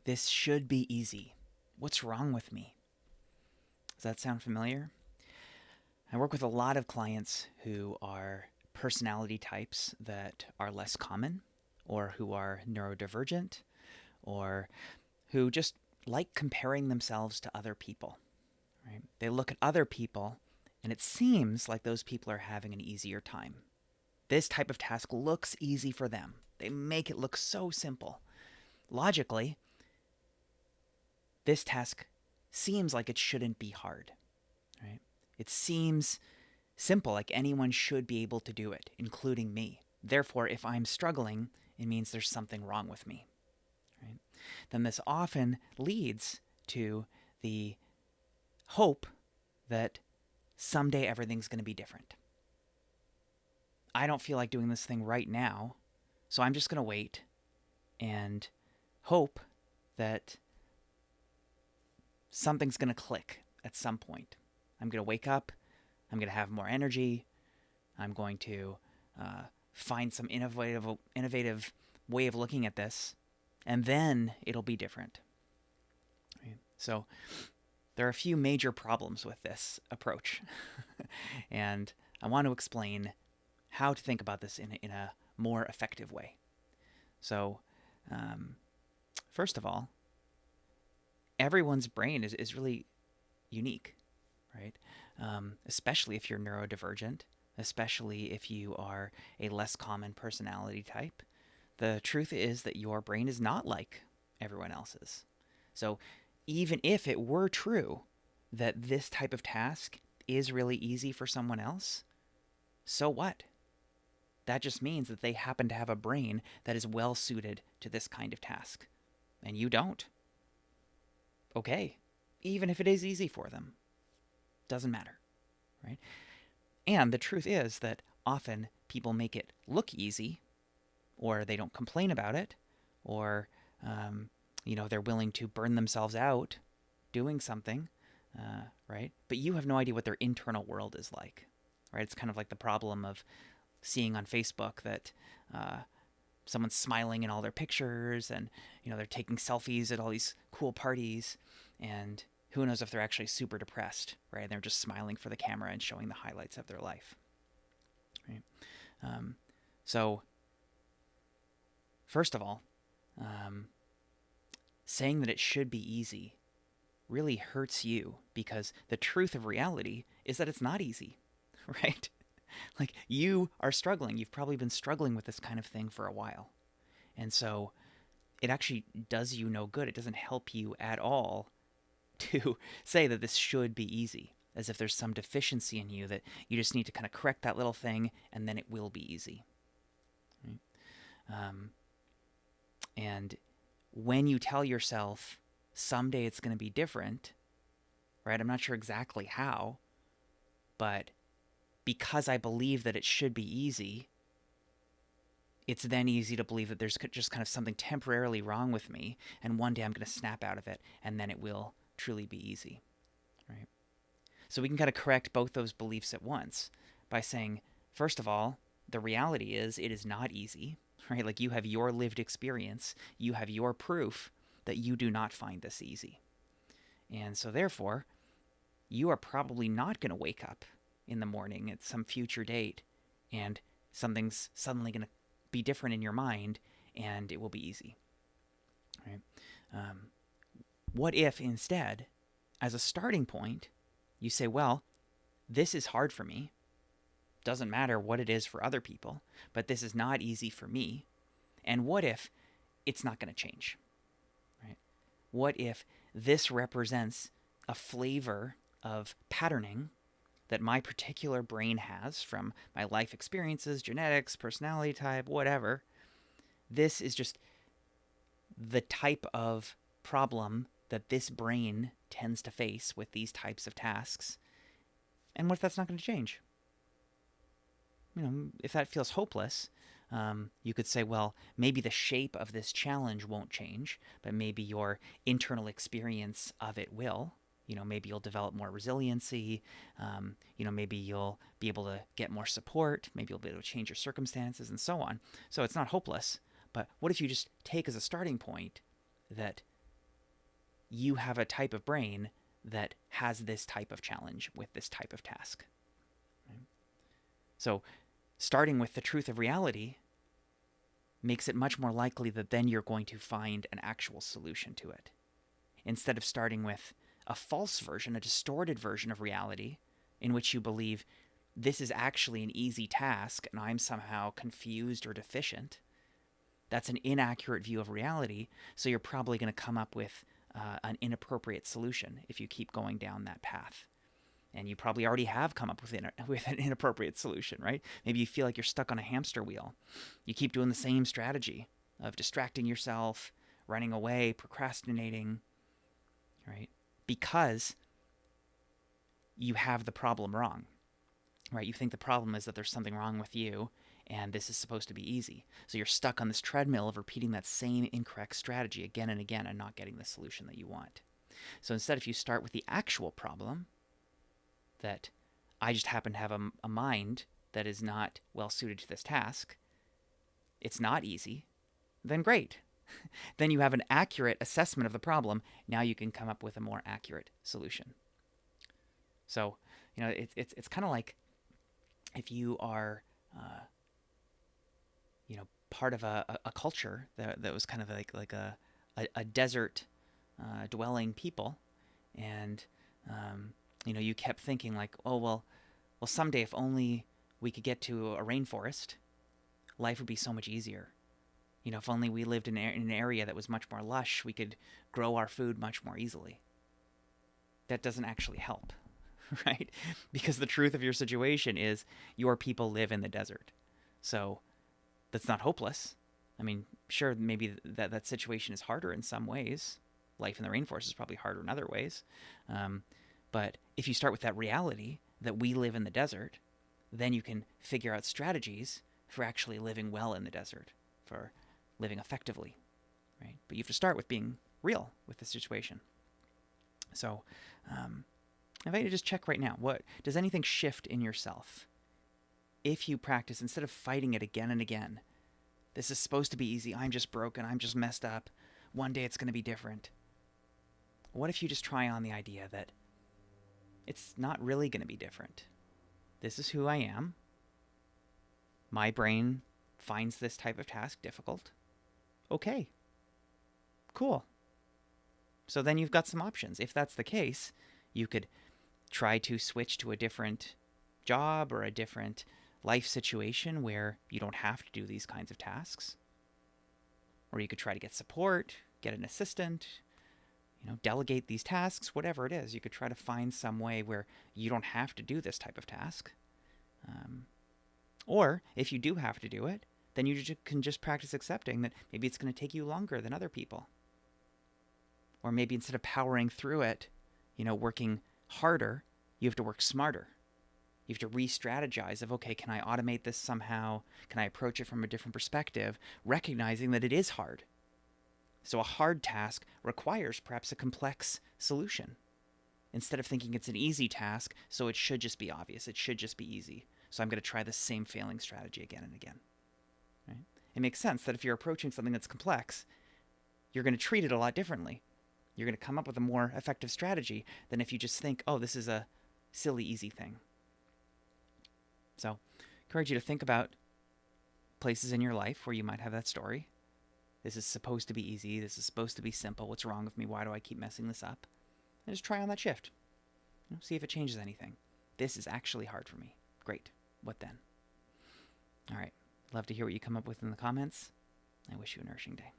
This should be easy. What's wrong with me? Does that sound familiar? I work with a lot of clients who are personality types that are less common, or who are neurodivergent, or who just like comparing themselves to other people. Right? They look at other people and it seems like those people are having an easier time. This type of task looks easy for them. They make it look so simple. Logically, this task seems like it shouldn't be hard, right? It seems simple, like anyone should be able to do it, including me. Therefore, if I'm struggling, it means there's something wrong with me, right? Then this often leads to the hope that someday everything's going to be different. I don't feel like doing this thing right now, so I'm just going to wait and hope that something's going to click at some point. I'm going to wake up. I'm going to have more energy. I'm going to find some innovative way of looking at this, and then it'll be different. Right? So there are a few major problems with this approach, and I want to explain how to think about this in a more effective way. So, um, first of all, everyone's brain is really unique, right? Especially if you're neurodivergent, especially if you are a less common personality type. The truth is that your brain is not like everyone else's. So, even if it were true that this type of task is really easy for someone else, so what? That just means that they happen to have a brain that is well suited to this kind of task, and you don't. Okay, even if it is easy for them, doesn't matter, right? And the truth is that often people make it look easy, or they don't complain about it, or they're willing to burn themselves out doing something, right? But you have no idea what their internal world is like, right? It's kind of like the problem of seeing on Facebook that someone's smiling in all their pictures, and they're taking selfies at all these cool parties, and who knows if they're actually super depressed, right? They're just smiling for the camera and showing the highlights of their life, right? Um, so, first of all, um, saying that it should be easy really hurts you, because the truth of reality is that it's not easy, right? Like, you are struggling. You've probably been struggling with this kind of thing for a while. And so it actually does you no good. It doesn't help you at all to say that this should be easy, as if there's some deficiency in you that you just need to kind of correct that little thing and then it will be easy. Right? Um, and when you tell yourself someday it's going to be different, right? I'm not sure exactly how, but because I believe that it should be easy, it's then easy to believe that there's just kind of something temporarily wrong with me, and one day I'm going to snap out of it, and then it will truly be easy, right? So we can kind of correct both those beliefs at once by saying, first of all, the reality is it is not easy, right? Like, you have your lived experience, you have your proof that you do not find this easy. And so therefore, you are probably not going to wake up in the morning at some future date and something's suddenly going to be different in your mind and it will be easy. Right? Um, what if instead, as a starting point, you say, well, this is hard for me. Doesn't matter what it is for other people, but this is not easy for me. And what if it's not going to change? Right? What if this represents a flavor of patterning that my particular brain has from my life experiences, genetics, personality type, whatever? This is just the type of problem that this brain tends to face with these types of tasks. And what if that's not going to change? If that feels hopeless, you could say, well, maybe the shape of this challenge won't change, but maybe your internal experience of it will. Maybe you'll develop more resiliency. Maybe you'll be able to get more support. Maybe you'll be able to change your circumstances and so on. So it's not hopeless. But what if you just take as a starting point that you have a type of brain that has this type of challenge with this type of task. Right? So starting with the truth of reality makes it much more likely that then you're going to find an actual solution to it. Instead of starting with a false version, a distorted version of reality, in which you believe this is actually an easy task and I'm somehow confused or deficient. That's an inaccurate view of reality, so you're probably going to come up with an inappropriate solution if you keep going down that path. And you probably already have come up with an inappropriate solution, right? Maybe you feel like you're stuck on a hamster wheel. You keep doing the same strategy of distracting yourself, running away, procrastinating, right? Because you have the problem wrong, right? You think the problem is that there's something wrong with you and this is supposed to be easy. So you're stuck on this treadmill of repeating that same incorrect strategy again and again and not getting the solution that you want. So instead, if you start with the actual problem, that I just happen to have a mind that is not well suited to this task, it's not easy, then great. Then you have an accurate assessment of the problem. Now you can come up with a more accurate solution. So, it's kind of like if you are, part of a culture that was kind of like a desert dwelling people, and you kept thinking like, oh well, someday if only we could get to a rainforest, life would be so much easier. If only we lived in an area that was much more lush, we could grow our food much more easily. That doesn't actually help, right? Because the truth of your situation is your people live in the desert. So that's not hopeless. I mean, sure, maybe that situation is harder in some ways. Life in the rainforest is probably harder in other ways. But if you start with that reality that we live in the desert, then you can figure out strategies for actually living well in the desert, for living effectively, right? But you have to start with being real with the situation. So I invite you to just check right now. What does anything shift in yourself if you practice, instead of fighting it again and again? This is supposed to be easy. I'm just broken. I'm just messed up. One day it's going to be different. What if you just try on the idea that it's not really going to be different? This is who I am. My brain finds this type of task difficult. Okay. Cool. So then you've got some options. If that's the case, you could try to switch to a different job or a different life situation where you don't have to do these kinds of tasks. Or you could try to get support, get an assistant, delegate these tasks, whatever it is. You could try to find some way where you don't have to do this type of task. Or if you do have to do it, then you can just practice accepting that maybe it's going to take you longer than other people. Or maybe instead of powering through it, working harder, you have to work smarter. You have to re-strategize of, okay, can I automate this somehow? Can I approach it from a different perspective, recognizing that it is hard? So a hard task requires perhaps a complex solution. Instead of thinking it's an easy task, so it should just be obvious, it should just be easy. So I'm going to try the same failing strategy again and again. Right? It makes sense that if you're approaching something that's complex, you're going to treat it a lot differently. You're going to come up with a more effective strategy than if you just think, oh, this is a silly, easy thing. So I encourage you to think about places in your life where you might have that story. This is supposed to be easy. This is supposed to be simple. What's wrong with me? Why do I keep messing this up? And just try on that shift. See if it changes anything. This is actually hard for me. Great. What then? All right. Love to hear what you come up with in the comments. I wish you a nourishing day.